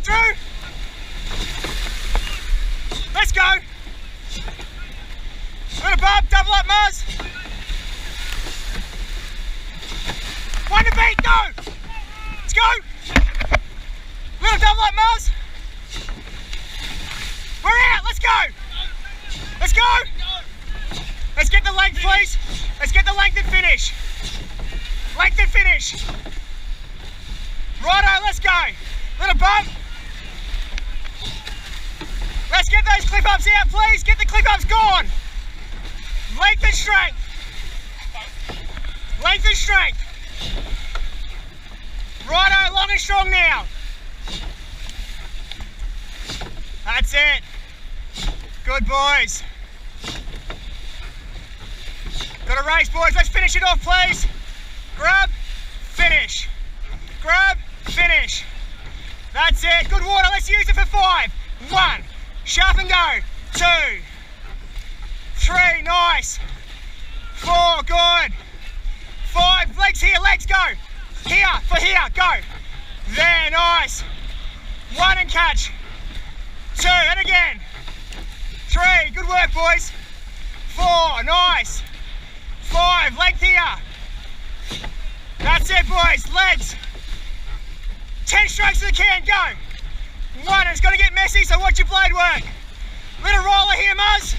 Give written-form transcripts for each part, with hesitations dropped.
Drew. Let's go. Little bump, double up, Mars. One to beat, go. Let's go. Little double up, Mars. We're out, let's go. Let's go. Let's get the length, please. Let's get the length and finish. Length and finish. Righto, let's go. Little bump. Let's get those clip ups out, please. Get the clip ups gone. Length and strength. Length and strength. Righto, long and strong now. That's it. Good boys. Got a race, boys. Let's finish it off, please. Grab, finish. Grab, finish. That's it. Good water. Let's use it for 5. 1. Sharp and go. 2. 3. Nice. 4. Good. 5. Legs here. Legs go. Here. For here. Go. There. Nice. 1 and catch. 2. And again. 3. Good work, boys. 4. Nice. 5. Length here. That's it, boys. Legs. 10 strokes to the can. Go. 1. It's going to get messy, so watch your blade work. Little roller here, Muzz.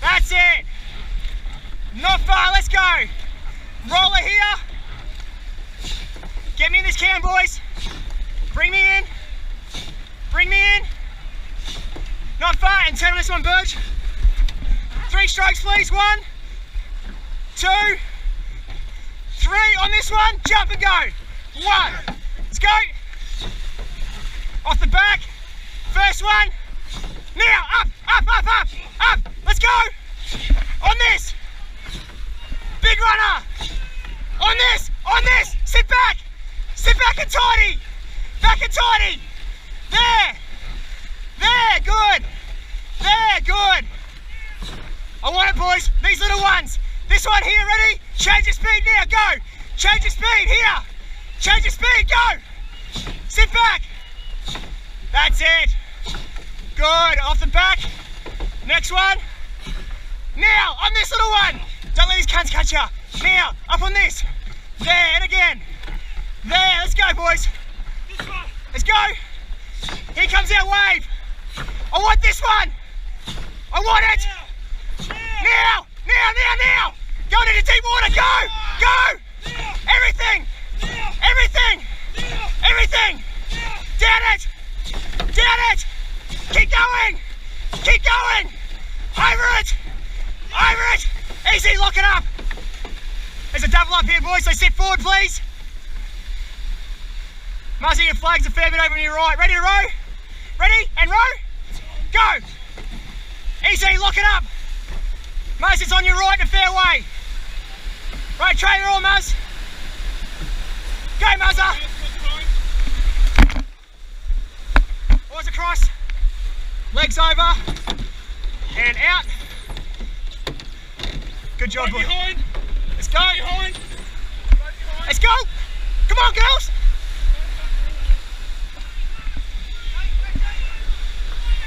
That's it. Not far. Let's go. Roller here. Get me in this can, boys. Bring me in. Bring me in. Not far. And turn on this one, Burge. 3 strokes, please. 1, 2, 3. On this one. Jump and go. 1. Let's go. Off the back. First one. Now. Up, up, up, up, up. Let's go. On this. Big runner. On this. On this. Sit back. Sit back and tidy. Back and tidy. There. There. Good. There. Good. I want it, boys. These little ones. This one here. Ready? Change your speed now. Go. Change your speed. Here. Change your speed. Go. Sit back. That's it. Good. Off the back. Next one. Now, on this little one. Don't let these cunts catch you. Now, up on this. There, and again. There. Let's go, boys. Let's go. Here comes our wave. I want this one. I want it. Now. Now, now, now. Going into deep water. Go. Go. Everything. Everything. Everything. Down it. Down it. Keep going. Keep going. Over it. Over it. Easy. Lock it up. There's a double up here, boys, so sit forward, please. Muzzy, your flag's a fair bit over on your right. Ready to row? Ready? And row? Go. Easy. Lock it up. Muzz, it's on your right in a fair way. Right, trailer all, Muzz. Go, Muzzer. Oars across. Legs over. And out. Good job, boys. Let's go. Let's go. Come on, girls.